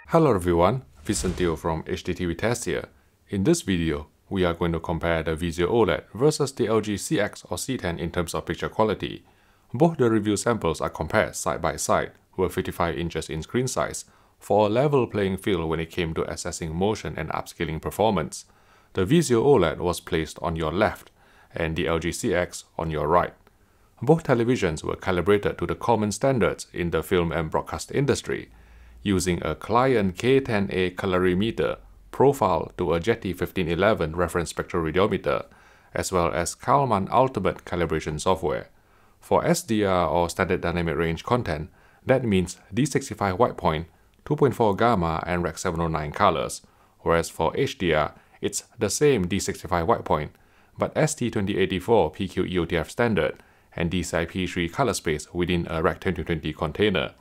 Hello everyone, Vicentio from HDTV Test here. In this video, we are going to compare the VIZIO OLED versus the LG CX or C10 in terms of picture quality. Both the review samples are compared side by side with 55 inches in screen size for a level playing field when it came to assessing motion and upscaling performance. The VIZIO OLED was placed on your left and the LG CX on your right. Both televisions were calibrated to the common standards in the film and broadcast industry, using a client K10A colorimeter profiled to a Jetty 1511 reference spectroradiometer, as well as Kalman Ultimate calibration software. For SDR or standard dynamic range content, that means D65 white point, 2.4 gamma and Rec 709 colors, whereas for HDR, it's the same D65 white point, but ST2084 PQ EOTF standard and DCI-P3 color space within a Rec 2020 container.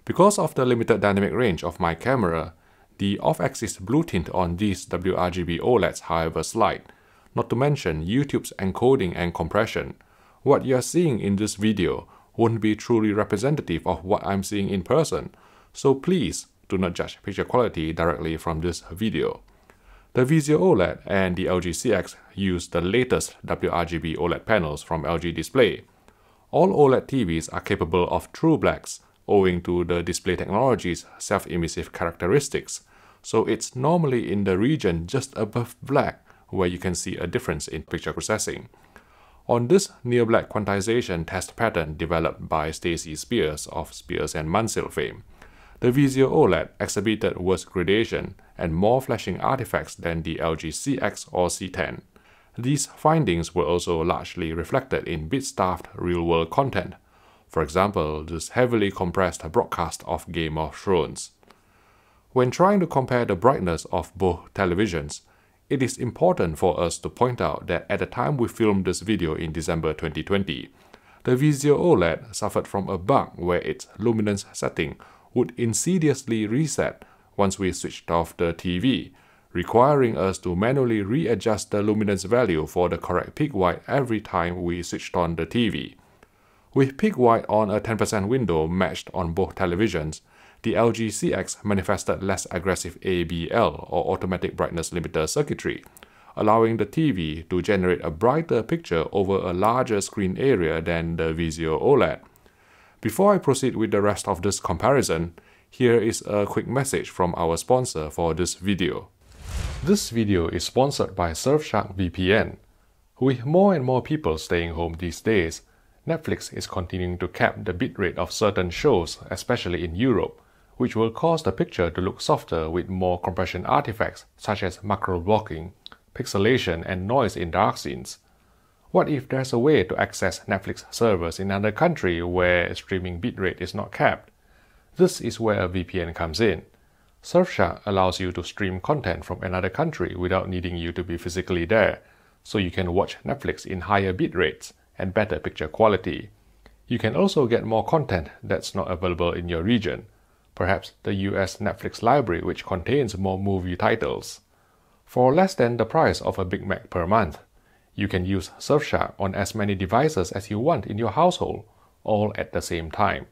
Because of the limited dynamic range of my camera, the off-axis blue tint on these WRGB OLEDs however slight, not to mention YouTube's encoding and compression. What you're seeing in this video won't be truly representative of what I'm seeing in person, so please do not judge picture quality directly from this video. The VIZIO OLED and the LG CX use the latest WRGB OLED panels from LG Display. All OLED TVs are capable of true blacks, owing to the display technology's self-emissive characteristics, so it's normally in the region just above black where you can see a difference in picture processing. On this near black quantization test pattern developed by Stacy Spears of Spears and Munsell fame, the VIZIO OLED exhibited worse gradation and more flashing artifacts than the LG CX or C10. These findings were also largely reflected in bit-stuffed real-world content. For example, this heavily compressed broadcast of Game of Thrones. When trying to compare the brightness of both televisions, it is important for us to point out that at the time we filmed this video in December 2020, the VIZIO OLED suffered from a bug where its luminance setting would insidiously reset once we switched off the TV, requiring us to manually readjust the luminance value for the correct peak white every time we switched on the TV. With peak white on a 10% window matched on both televisions, the LG CX manifested less aggressive ABL or automatic brightness limiter circuitry, allowing the TV to generate a brighter picture over a larger screen area than the VIZIO OLED. Before I proceed with the rest of this comparison, here is a quick message from our sponsor for this video. This video is sponsored by Surfshark VPN. With more and more people staying home these days, Netflix is continuing to cap the bitrate of certain shows, especially in Europe, which will cause the picture to look softer with more compression artifacts such as macro blocking, pixelation, and noise in dark scenes. What if there's a way to access Netflix servers in another country where streaming bitrate is not capped? This is where a VPN comes in. Surfshark allows you to stream content from another country without needing you to be physically there, so you can watch Netflix in higher bit rates and better picture quality. You can also get more content that's not available in your region, perhaps the US Netflix library which contains more movie titles. For less than the price of a Big Mac per month, you can use Surfshark on as many devices as you want in your household, all at the same time.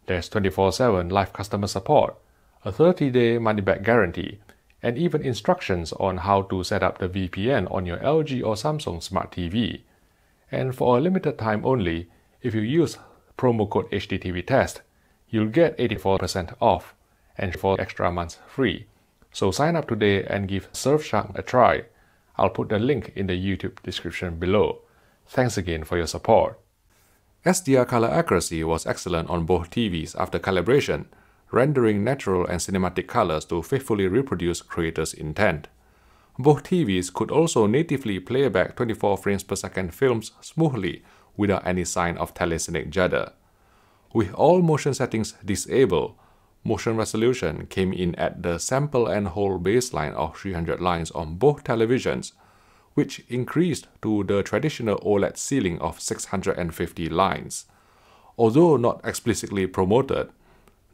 There's 24/7 live customer support, a 30-day money-back guarantee, and even instructions on how to set up the VPN on your LG or Samsung Smart TV. And for a limited time only, if you use promo code HDTV Test, you'll get 84% off and 4 extra months free. So sign up today and give Surfshark a try. I'll put the link in the YouTube description below. Thanks again for your support. SDR color accuracy was excellent on both TVs after calibration, rendering natural and cinematic colors to faithfully reproduce creators' intent. Both TVs could also natively play back 24 frames per second films smoothly without any sign of telecinic judder. With all motion settings disabled, motion resolution came in at the sample and hold baseline of 300 lines on both televisions, which increased to the traditional OLED ceiling of 650 lines. Although not explicitly promoted,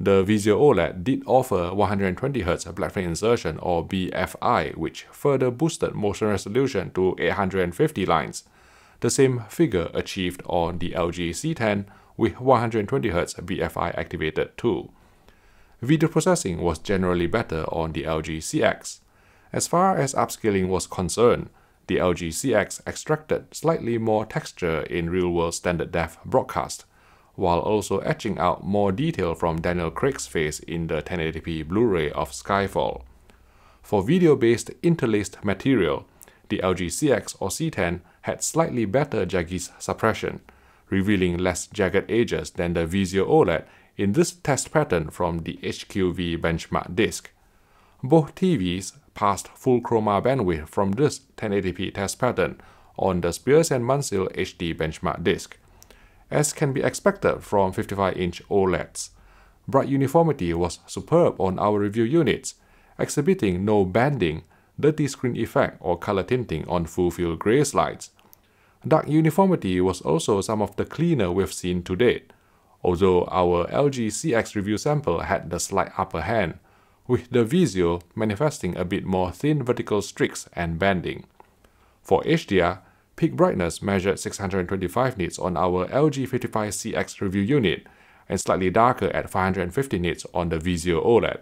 the VIZIO OLED did offer 120Hz blackframe insertion or BFI, which further boosted motion resolution to 850 lines, the same figure achieved on the LG C10 with 120Hz BFI activated too. Video processing was generally better on the LG CX. As far as upscaling was concerned, the LG CX extracted slightly more texture in real-world standard def broadcast, while also etching out more detail from Daniel Craig's face in the 1080p Blu-ray of Skyfall. For video-based interlaced material, the LG CX or C10 had slightly better jaggies suppression, revealing less jagged edges than the VIZIO OLED in this test pattern from the HQV benchmark disc. Both TVs passed full chroma bandwidth from this 1080p test pattern on the Spears & Munsell HD benchmark disc. As can be expected from 55-inch OLEDs, bright uniformity was superb on our review units, exhibiting no banding, dirty screen effect or color tinting on full-field gray slides. Dark uniformity was also some of the cleaner we've seen to date, although our LG CX review sample had the slight upper hand, with the VIZIO manifesting a bit more thin vertical streaks and banding. For HDR, peak brightness measured 625 nits on our LG 55CX review unit and slightly darker at 550 nits on the VIZIO OLED.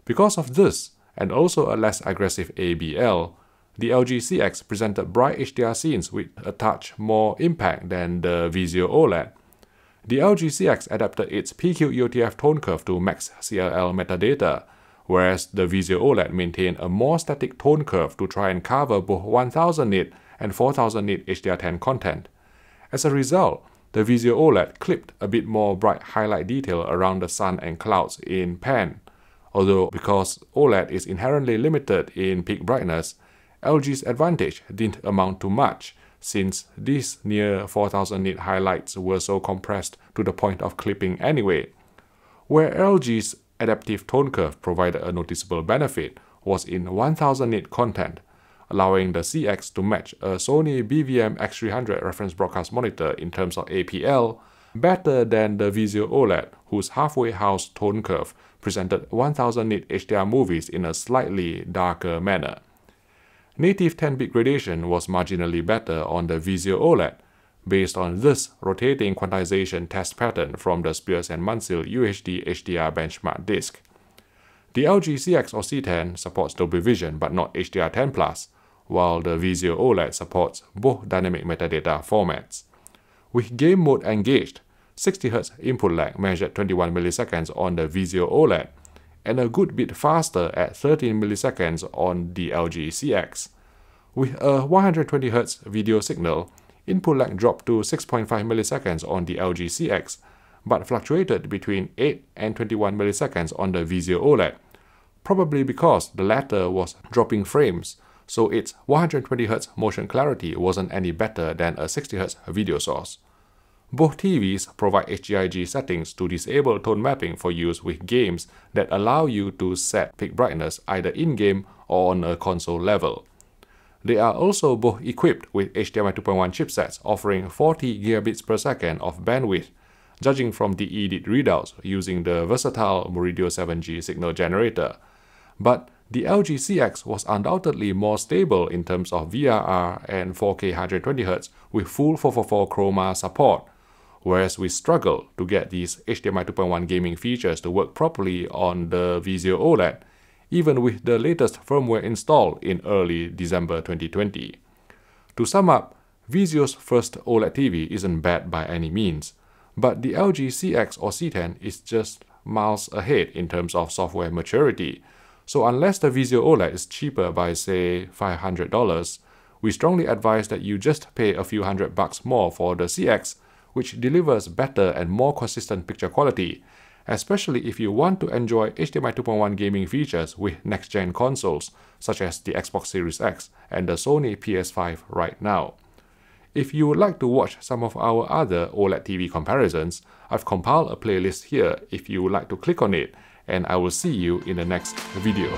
Because of this, and also a less aggressive ABL, the LG CX presented bright HDR scenes with a touch more impact than the VIZIO OLED. The LG CX adapted its PQ-EOTF tone curve to max CLL metadata, whereas the VIZIO OLED maintained a more static tone curve to try and cover both 1000 nit and 4000 nit HDR10 content. As a result, the VIZIO OLED clipped a bit more bright highlight detail around the sun and clouds in pan. Although because OLED is inherently limited in peak brightness, LG's advantage didn't amount to much, since these near 4000 nit highlights were so compressed to the point of clipping anyway. Where LG's adaptive tone curve provided a noticeable benefit was in 1000 nit content, allowing the CX to match a Sony BVM X300 reference broadcast monitor in terms of APL better than the VIZIO OLED, whose halfway house tone curve presented 1000 nit HDR movies in a slightly darker manner. Native 10-bit gradation was marginally better on the VIZIO OLED, based on this rotating quantization test pattern from the Spears & Munsell UHD HDR benchmark disc. The LG CX or C10 supports Dolby Vision but not HDR10+, while the VIZIO OLED supports both dynamic metadata formats. With game mode engaged, 60Hz input lag measured 21 milliseconds on the VIZIO OLED, and a good bit faster at 13 milliseconds on the LG CX. With a 120Hz video signal, input lag dropped to 6.5 milliseconds on the LG CX, but fluctuated between 8 and 21 milliseconds on the VIZIO OLED, probably because the latter was dropping frames, so its 120Hz motion clarity wasn't any better than a 60Hz video source. Both TVs provide HGIG settings to disable tone mapping for use with games that allow you to set peak brightness either in-game or on a console level. They are also both equipped with HDMI 2.1 chipsets offering 40 gigabits per second of bandwidth, judging from the EDIT readouts using the versatile Meridio 7G signal generator. But the LG CX was undoubtedly more stable in terms of VRR and 4K 120Hz with full 444 chroma support, whereas we struggle to get these HDMI 2.1 gaming features to work properly on the VIZIO OLED, even with the latest firmware installed in early December 2020. To sum up, VIZIO's first OLED TV isn't bad by any means, but the LG CX or C10 is just miles ahead in terms of software maturity, so unless the VIZIO OLED is cheaper by say $500, we strongly advise that you just pay a few $100 more for the CX, which delivers better and more consistent picture quality, especially if you want to enjoy HDMI 2.1 gaming features with next-gen consoles, such as the Xbox Series X and the Sony PS5 right now. If you would like to watch some of our other OLED TV comparisons, I've compiled a playlist here if you would like to click on it, and I will see you in the next video.